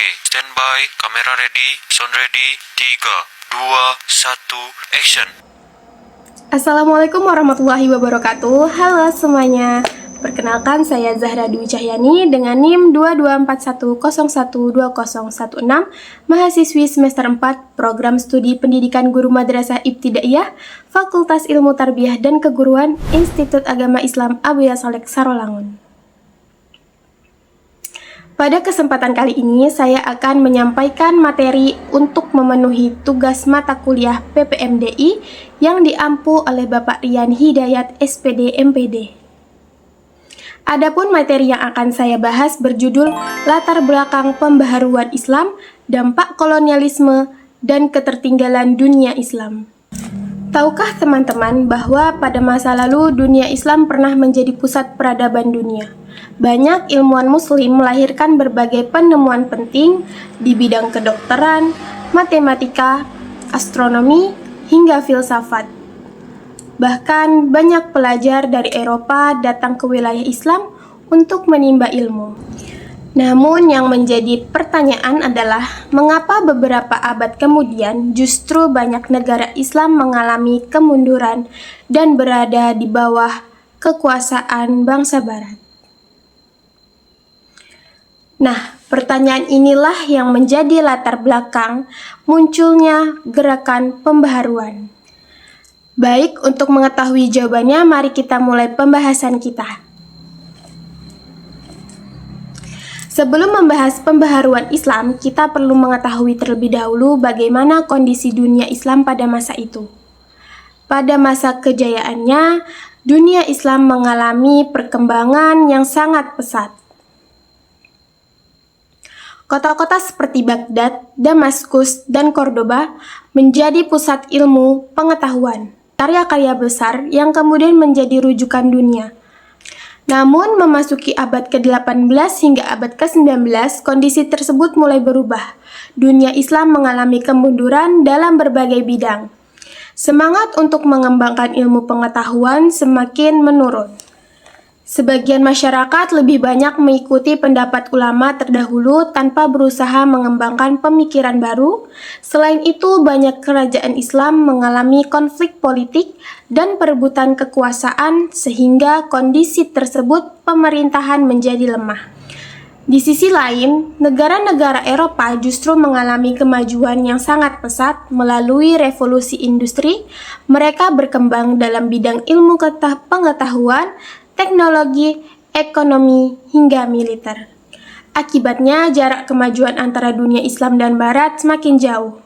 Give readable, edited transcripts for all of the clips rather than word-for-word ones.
Oke, standby, kamera ready, sound ready, 3, 2, 1, action. Assalamualaikum warahmatullahi wabarakatuh. Halo semuanya. Perkenalkan saya Zahra Dwi Cahyani dengan NIM 2241012016, mahasiswi semester 4 Program Studi Pendidikan Guru Madrasah Ibtidaiyah, Fakultas Ilmu Tarbiyah dan Keguruan, Institut Agama Islam Abuya Saleh Sarolangun. Pada kesempatan kali ini, saya akan menyampaikan materi untuk memenuhi tugas mata kuliah PPMDI yang diampu oleh Bapak Rian Hidayat, SPD MPD. Adapun materi yang akan saya bahas berjudul Latar Belakang Pembaharuan Islam, Dampak Kolonialisme, dan Ketertinggalan Dunia Islam. Tahukah teman-teman bahwa pada masa lalu dunia Islam pernah menjadi pusat peradaban dunia? Banyak ilmuwan muslim melahirkan berbagai penemuan penting di bidang kedokteran, matematika, astronomi, hingga filsafat. Bahkan banyak pelajar dari Eropa datang ke wilayah Islam untuk menimba ilmu. Namun yang menjadi pertanyaan adalah mengapa beberapa abad kemudian justru banyak negara Islam mengalami kemunduran dan berada di bawah kekuasaan bangsa Barat. Nah, pertanyaan inilah yang menjadi latar belakang munculnya gerakan pembaharuan. Baik, untuk mengetahui jawabannya, mari kita mulai pembahasan kita. Sebelum membahas pembaharuan Islam, kita perlu mengetahui terlebih dahulu bagaimana kondisi dunia Islam pada masa itu. Pada masa kejayaannya, dunia Islam mengalami perkembangan yang sangat pesat. Kota-kota seperti Baghdad, Damaskus, dan Cordoba menjadi pusat ilmu pengetahuan, karya-karya besar yang kemudian menjadi rujukan dunia. Namun, memasuki abad ke-18 hingga abad ke-19, kondisi tersebut mulai berubah. Dunia Islam mengalami kemunduran dalam berbagai bidang. Semangat untuk mengembangkan ilmu pengetahuan semakin menurun. Sebagian masyarakat lebih banyak mengikuti pendapat ulama terdahulu tanpa berusaha mengembangkan pemikiran baru. Selain itu, banyak kerajaan Islam mengalami konflik politik dan perebutan kekuasaan sehingga kondisi tersebut pemerintahan menjadi lemah. Di sisi lain, negara-negara Eropa justru mengalami kemajuan yang sangat pesat melalui revolusi industri. Mereka berkembang dalam bidang ilmu pengetahuan, teknologi, ekonomi, hingga militer. Akibatnya, jarak kemajuan antara dunia Islam dan Barat semakin jauh.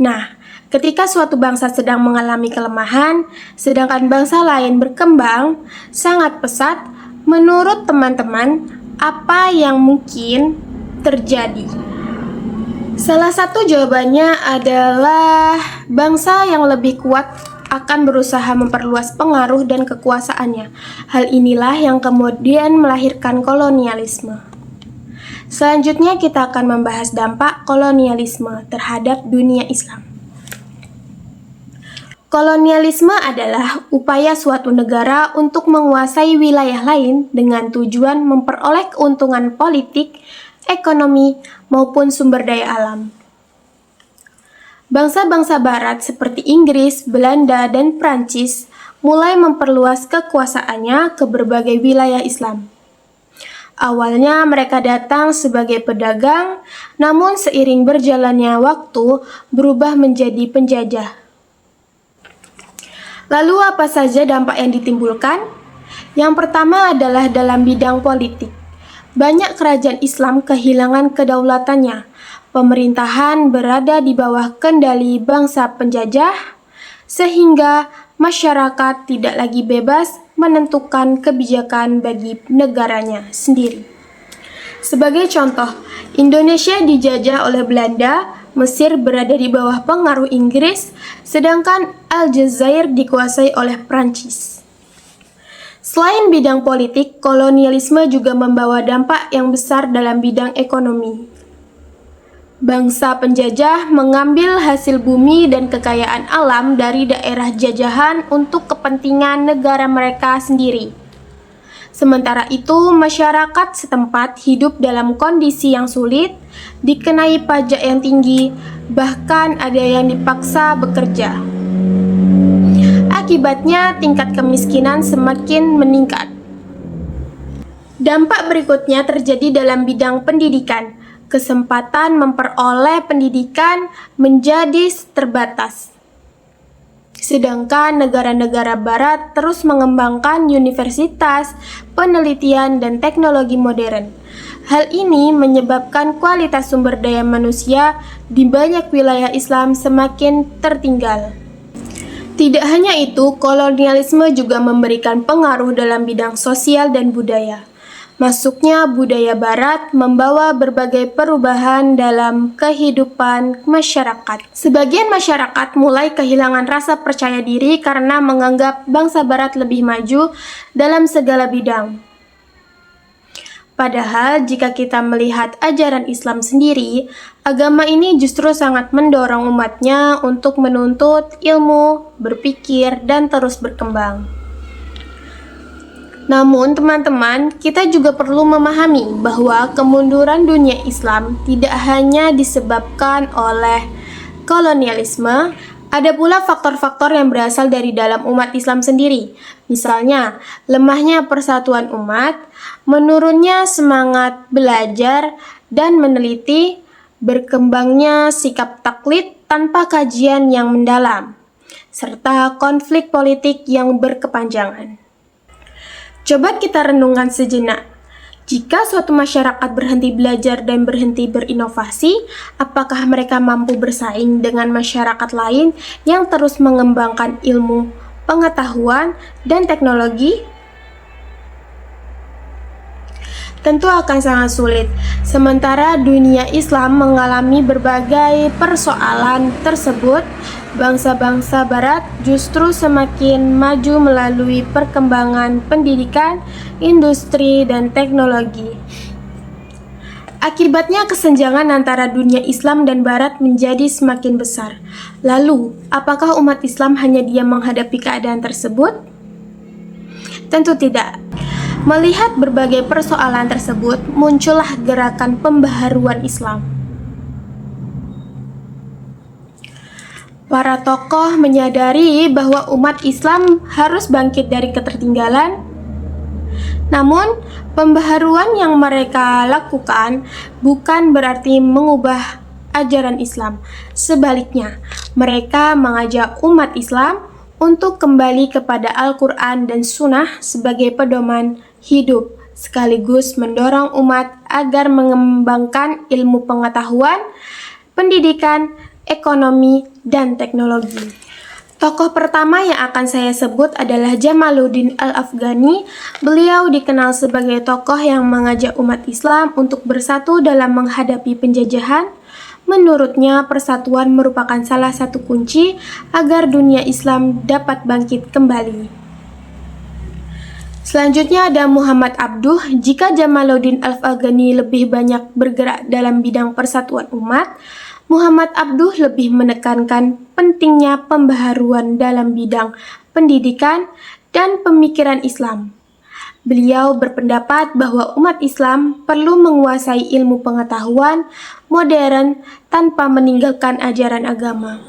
Nah, ketika suatu bangsa sedang mengalami kelemahan, sedangkan bangsa lain berkembang sangat pesat, menurut teman-teman, apa yang mungkin terjadi? Salah satu jawabannya adalah bangsa yang lebih kuat akan berusaha memperluas pengaruh dan kekuasaannya. Hal inilah yang kemudian melahirkan kolonialisme. Selanjutnya kita akan membahas dampak kolonialisme terhadap dunia Islam. Kolonialisme adalah upaya suatu negara untuk menguasai wilayah lain dengan tujuan memperoleh keuntungan politik, ekonomi, maupun sumber daya alam. Bangsa-bangsa Barat seperti Inggris, Belanda, dan Prancis mulai memperluas kekuasaannya ke berbagai wilayah Islam. Awalnya mereka datang sebagai pedagang, namun seiring berjalannya waktu berubah menjadi penjajah. Lalu apa saja dampak yang ditimbulkan? Yang pertama adalah dalam bidang politik. Banyak kerajaan Islam kehilangan kedaulatannya. Pemerintahan berada di bawah kendali bangsa penjajah, sehingga masyarakat tidak lagi bebas menentukan kebijakan bagi negaranya sendiri. Sebagai contoh, Indonesia dijajah oleh Belanda, Mesir berada di bawah pengaruh Inggris, sedangkan Aljazair dikuasai oleh Prancis. Selain bidang politik, kolonialisme juga membawa dampak yang besar dalam bidang ekonomi. Bangsa penjajah mengambil hasil bumi dan kekayaan alam dari daerah jajahan untuk kepentingan negara mereka sendiri. Sementara itu, masyarakat setempat hidup dalam kondisi yang sulit, dikenai pajak yang tinggi, bahkan ada yang dipaksa bekerja. Akibatnya, tingkat kemiskinan semakin meningkat. Dampak berikutnya terjadi dalam bidang pendidikan. Kesempatan memperoleh pendidikan menjadi terbatas. Sedangkan negara-negara barat terus mengembangkan universitas, penelitian, dan teknologi modern. Hal ini menyebabkan kualitas sumber daya manusia di banyak wilayah Islam semakin tertinggal. Tidak hanya itu, kolonialisme juga memberikan pengaruh dalam bidang sosial dan budaya. Masuknya budaya barat membawa berbagai perubahan dalam kehidupan masyarakat. Sebagian masyarakat mulai kehilangan rasa percaya diri karena menganggap bangsa barat lebih maju dalam segala bidang. Padahal jika kita melihat ajaran Islam sendiri, agama ini justru sangat mendorong umatnya untuk menuntut ilmu, berpikir, dan terus berkembang. Namun teman-teman, kita juga perlu memahami bahwa kemunduran dunia Islam tidak hanya disebabkan oleh kolonialisme, ada pula faktor-faktor yang berasal dari dalam umat Islam sendiri. Misalnya, lemahnya persatuan umat, menurunnya semangat belajar dan meneliti, berkembangnya sikap taklid tanpa kajian yang mendalam, serta konflik politik yang berkepanjangan. Coba kita renungkan sejenak. Jika suatu masyarakat berhenti belajar dan berhenti berinovasi, apakah mereka mampu bersaing dengan masyarakat lain yang terus mengembangkan ilmu, pengetahuan, dan teknologi? Tentu akan sangat sulit. Sementara dunia Islam mengalami berbagai persoalan tersebut, bangsa-bangsa barat justru semakin maju melalui perkembangan pendidikan, industri, dan teknologi. Akibatnya kesenjangan antara dunia Islam dan barat menjadi semakin besar. Lalu, apakah umat Islam hanya diam menghadapi keadaan tersebut? Tentu tidak. Melihat berbagai persoalan tersebut, muncullah gerakan pembaharuan Islam. Para tokoh menyadari bahwa umat Islam harus bangkit dari ketertinggalan. Namun, pembaharuan yang mereka lakukan bukan berarti mengubah ajaran Islam. Sebaliknya, mereka mengajak umat Islam untuk kembali kepada Al-Quran dan Sunnah sebagai pedoman hidup, sekaligus mendorong umat agar mengembangkan ilmu pengetahuan, pendidikan, ekonomi, dan teknologi. Tokoh pertama yang akan saya sebut adalah Jamaluddin Al-Afghani. Beliau dikenal sebagai tokoh yang mengajak umat Islam untuk bersatu dalam menghadapi penjajahan. Menurutnya, persatuan merupakan salah satu kunci agar dunia Islam dapat bangkit kembali. Selanjutnya ada Muhammad Abduh. Jika Jamaluddin Al-Afghani lebih banyak bergerak dalam bidang persatuan umat, Muhammad Abduh lebih menekankan pentingnya pembaharuan dalam bidang pendidikan dan pemikiran Islam. Beliau berpendapat bahwa umat Islam perlu menguasai ilmu pengetahuan modern tanpa meninggalkan ajaran agama.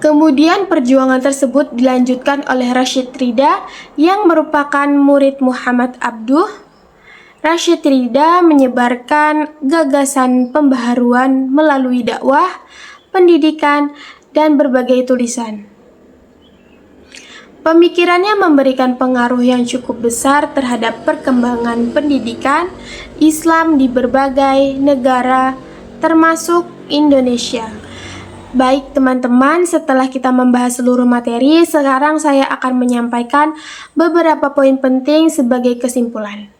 Kemudian perjuangan tersebut dilanjutkan oleh Rashid Ridha yang merupakan murid Muhammad Abduh. Rashid Ridha menyebarkan gagasan pembaharuan melalui dakwah, pendidikan, dan berbagai tulisan. Pemikirannya memberikan pengaruh yang cukup besar terhadap perkembangan pendidikan Islam di berbagai negara, termasuk Indonesia. Baik teman-teman, setelah kita membahas seluruh materi, sekarang saya akan menyampaikan beberapa poin penting sebagai kesimpulan.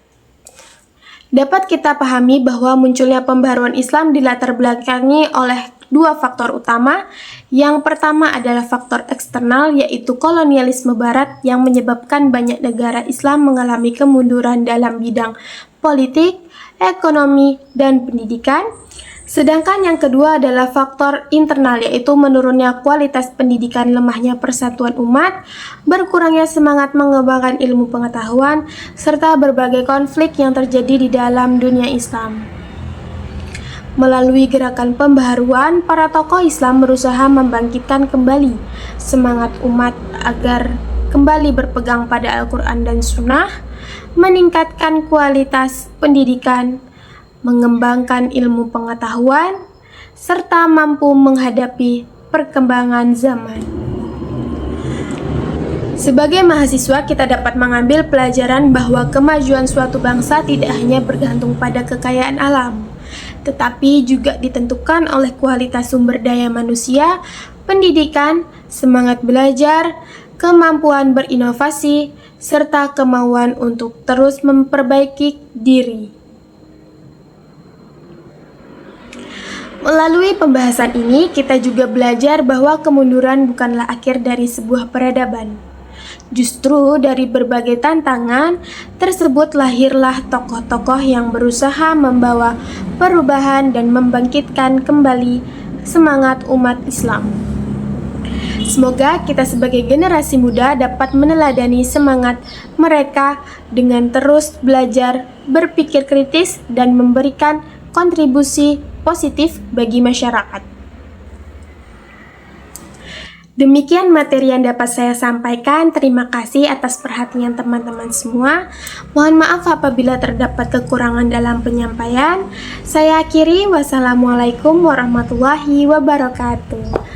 Dapat kita pahami bahwa munculnya pembaharuan Islam dilatar belakangi oleh dua faktor utama. Yang pertama adalah faktor eksternal, yaitu kolonialisme barat yang menyebabkan banyak negara Islam mengalami kemunduran dalam bidang politik, ekonomi, dan pendidikan. Sedangkan yang kedua adalah faktor internal, yaitu menurunnya kualitas pendidikan, lemahnya persatuan umat, berkurangnya semangat mengembangkan ilmu pengetahuan, serta berbagai konflik yang terjadi di dalam dunia Islam. Melalui gerakan pembaharuan, para tokoh Islam berusaha membangkitkan kembali semangat umat agar kembali berpegang pada Al-Quran dan Sunnah, meningkatkan kualitas pendidikan, mengembangkan ilmu pengetahuan, serta mampu menghadapi perkembangan zaman. Sebagai mahasiswa, kita dapat mengambil pelajaran bahwa kemajuan suatu bangsa tidak hanya bergantung pada kekayaan alam, tetapi juga ditentukan oleh kualitas sumber daya manusia, pendidikan, semangat belajar, kemampuan berinovasi, serta kemauan untuk terus memperbaiki diri. Melalui pembahasan ini, kita juga belajar bahwa kemunduran bukanlah akhir dari sebuah peradaban. Justru dari berbagai tantangan tersebut lahirlah tokoh-tokoh yang berusaha membawa perubahan dan membangkitkan kembali semangat umat Islam. Semoga kita sebagai generasi muda dapat meneladani semangat mereka dengan terus belajar, berpikir kritis, dan memberikan kontribusi positif bagi masyarakat. Demikian materi yang dapat saya sampaikan. Terima kasih atas perhatian teman-teman semua. Mohon maaf apabila terdapat kekurangan dalam penyampaian. Saya akhiri. Wassalamualaikum warahmatullahi wabarakatuh.